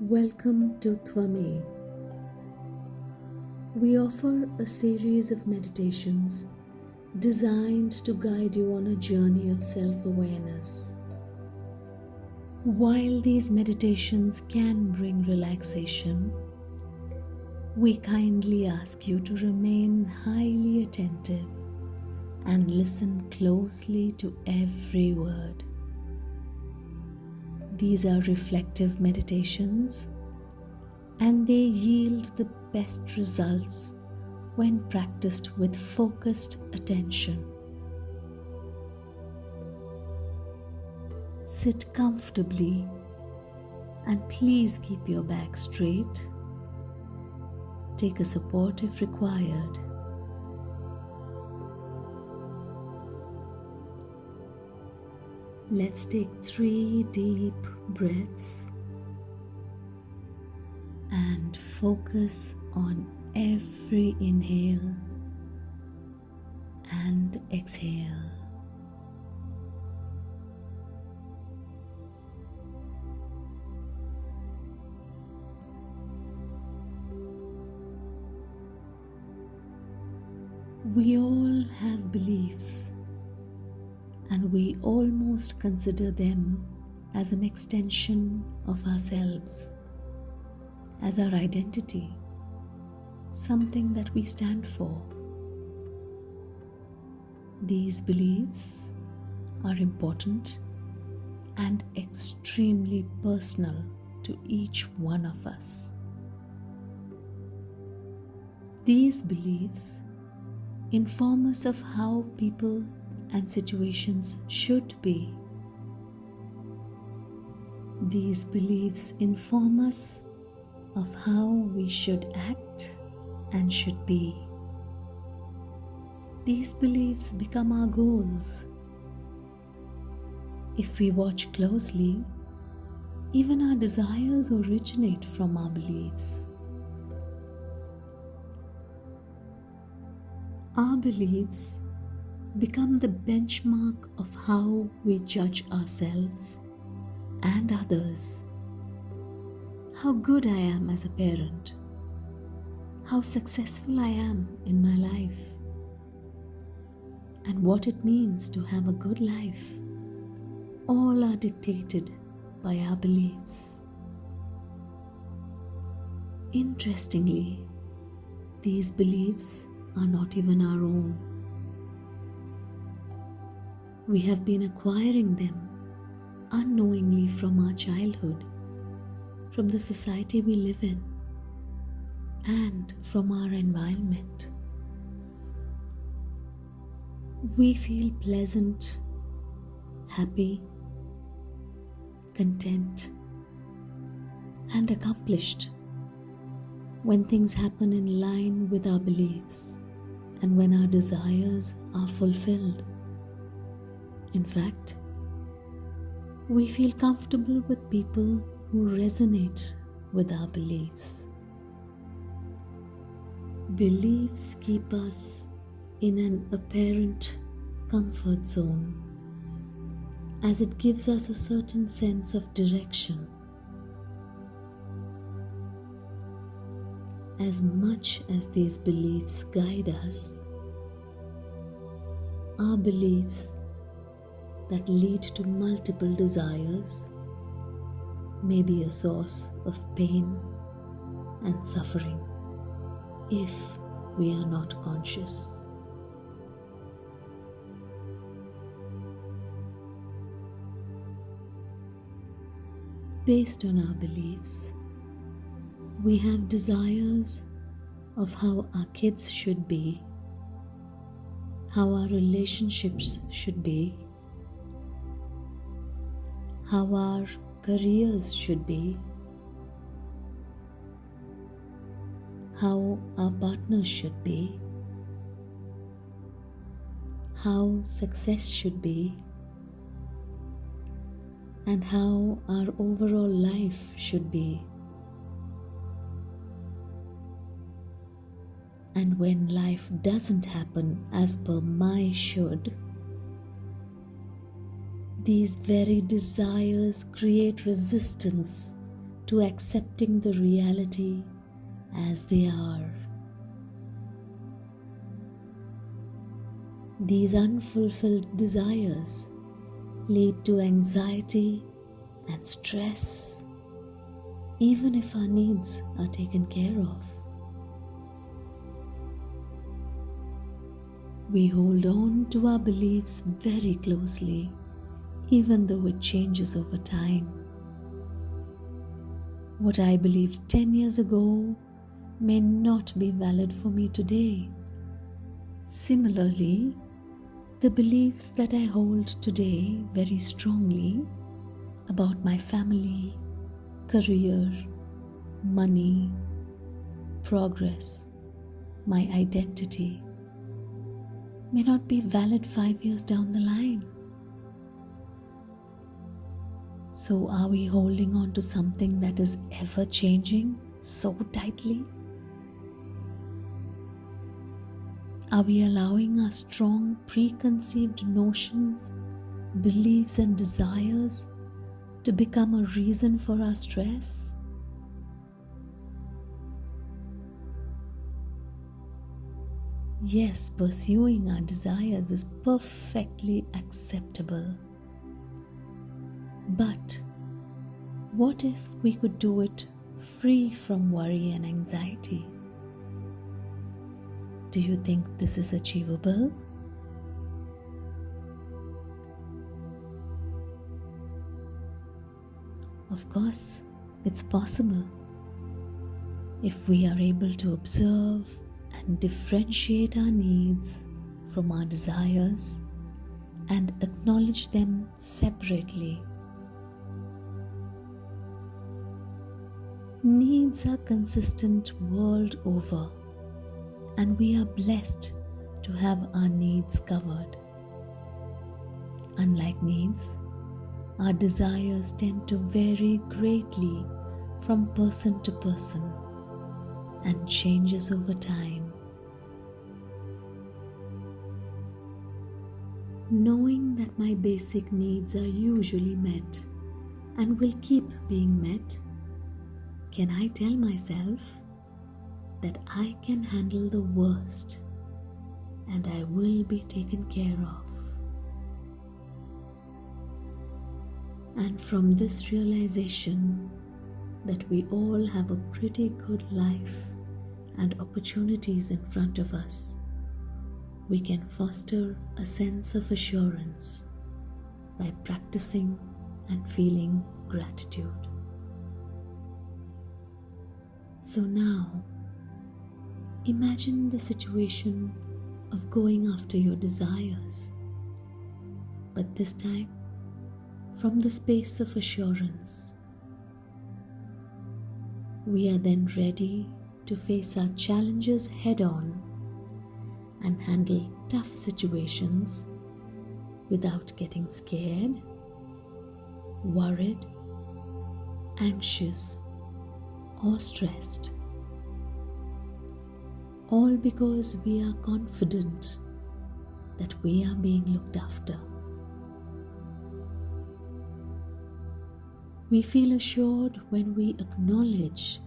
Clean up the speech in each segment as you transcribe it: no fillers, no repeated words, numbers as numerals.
Welcome to Twame. We offer a series of meditations designed to guide you on a journey of self-awareness. While these meditations can bring relaxation, we kindly ask you to remain highly attentive and listen closely to every word. These are reflective meditations, and they yield the best results when practiced with focused attention. Sit comfortably and please keep your back straight. Take a support if required. Let's take 3 deep breaths and focus on every inhale and exhale. We all have beliefs, and we almost consider them as an extension of ourselves, as our identity, something that we stand for. These beliefs are important and extremely personal to each one of us. These beliefs inform us of how people and situations should be. These beliefs inform us of how we should act and should be. These beliefs become our goals. If we watch closely, even our desires originate from our beliefs. Our beliefs become the benchmark of how we judge ourselves and others. How good I am as a parent, how successful I am in my life, and what it means to have a good life, all are dictated by our beliefs. Interestingly, these beliefs are not even our own. We have been acquiring them unknowingly from our childhood, from the society we live in, and from our environment. We feel pleasant, happy, content, and accomplished when things happen in line with our beliefs and when our desires are fulfilled. In fact, we feel comfortable with people who resonate with our beliefs. Beliefs keep us in an apparent comfort zone, as it gives us a certain sense of direction. As much as these beliefs guide us, our beliefs that lead to multiple desires may be a source of pain and suffering if we are not conscious. Based on our beliefs, we have desires of how our kids should be, how our relationships should be, how our careers should be, how our partners should be, how success should be, and how our overall life should be. And when life doesn't happen as per my should, these very desires create resistance to accepting the reality as they are. These unfulfilled desires lead to anxiety and stress, even if our needs are taken care of. We hold on to our beliefs very closely, even though it changes over time. What I believed 10 years ago may not be valid for me today. Similarly, the beliefs that I hold today very strongly about my family, career, money, progress, my identity may not be valid 5 years down the line. So are we holding on to something that is ever changing so tightly? Are we allowing our strong preconceived notions, beliefs and desires to become a reason for our stress? Yes, pursuing our desires is perfectly acceptable. But what if we could do it free from worry and anxiety? Do you think this is achievable? Of course, it's possible if we are able to observe and differentiate our needs from our desires and acknowledge them separately. Needs are consistent world over, and we are blessed to have our needs covered. Unlike needs, our desires tend to vary greatly from person to person and changes over time. Knowing that my basic needs are usually met and will keep being met, can I tell myself that I can handle the worst and I will be taken care of? And from this realization that we all have a pretty good life and opportunities in front of us, we can foster a sense of assurance by practicing and feeling gratitude. So now, imagine the situation of going after your desires, but this time from the space of assurance. We are then ready to face our challenges head on and handle tough situations without getting scared, worried, anxious, or stressed. All because we are confident that we are being looked after. We feel assured when we acknowledge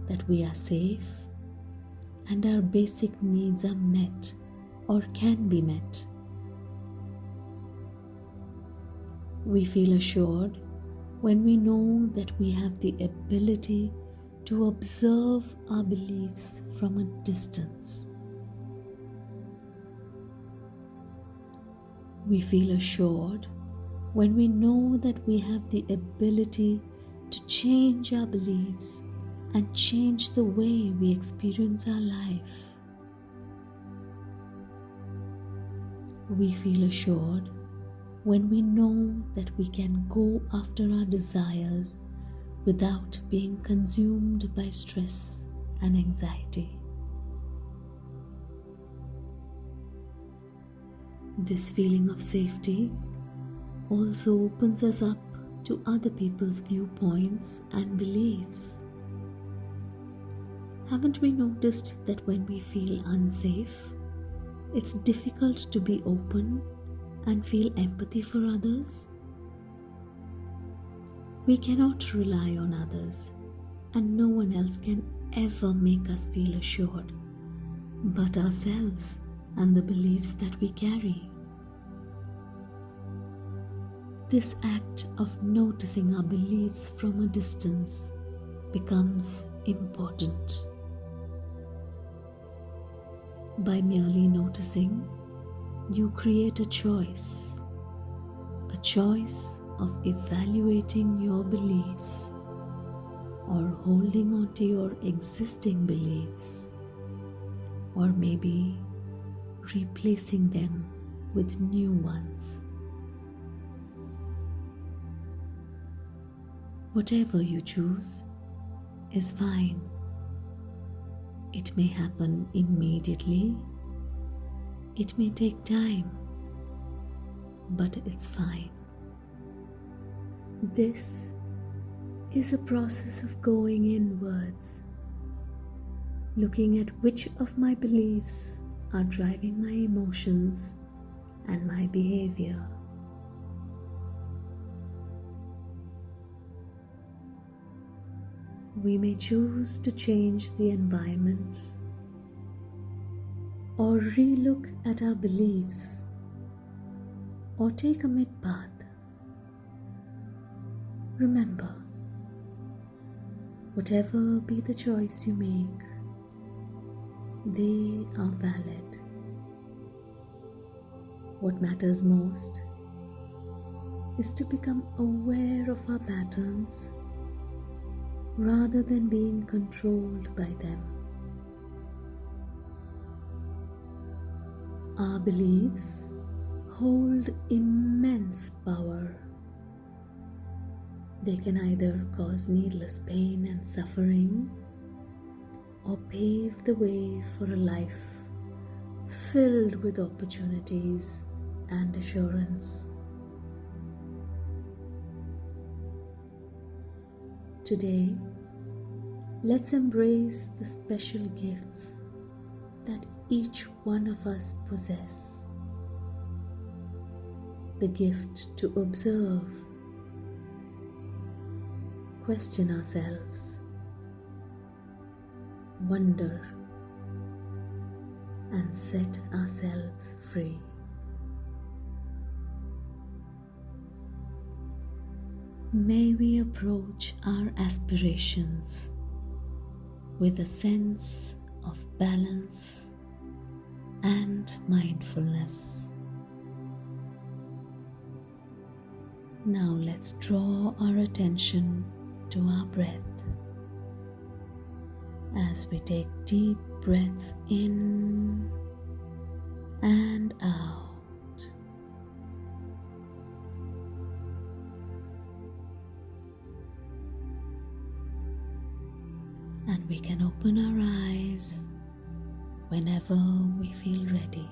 that we are safe and our basic needs are met or can be met. We feel assured when we know that we have the ability to observe our beliefs from a distance. We feel assured when we know that we have the ability to change our beliefs and change the way we experience our life. We feel assured when we know that we can go after our desires without being consumed by stress and anxiety. This feeling of safety also opens us up to other people's viewpoints and beliefs. Haven't we noticed that when we feel unsafe, it's difficult to be open and feel empathy for others? We cannot rely on others and no one else can ever make us feel assured but ourselves and the beliefs that we carry. This act of noticing our beliefs from a distance becomes important. By merely noticing, you create a choice of evaluating your beliefs or holding on to your existing beliefs, or maybe replacing them with new ones. Whatever you choose is fine. It may happen immediately, it may take time, but it's fine. This is a process of going inwards, looking at which of my beliefs are driving my emotions and my behavior. We may choose to change the environment or relook at our beliefs or take a mid-path. Remember, whatever be the choice you make, they are valid. What matters most is to become aware of our patterns rather than being controlled by them. Our beliefs hold immense power. They can either cause needless pain and suffering or pave the way for a life filled with opportunities and assurance. Today, let's embrace the special gifts that each one of us possess. The gift to observe, question ourselves, wonder, and set ourselves free. May we approach our aspirations with a sense of balance and mindfulness. Now let's draw our attention to our breath as we take deep breaths in and out. And we can open our eyes whenever we feel ready.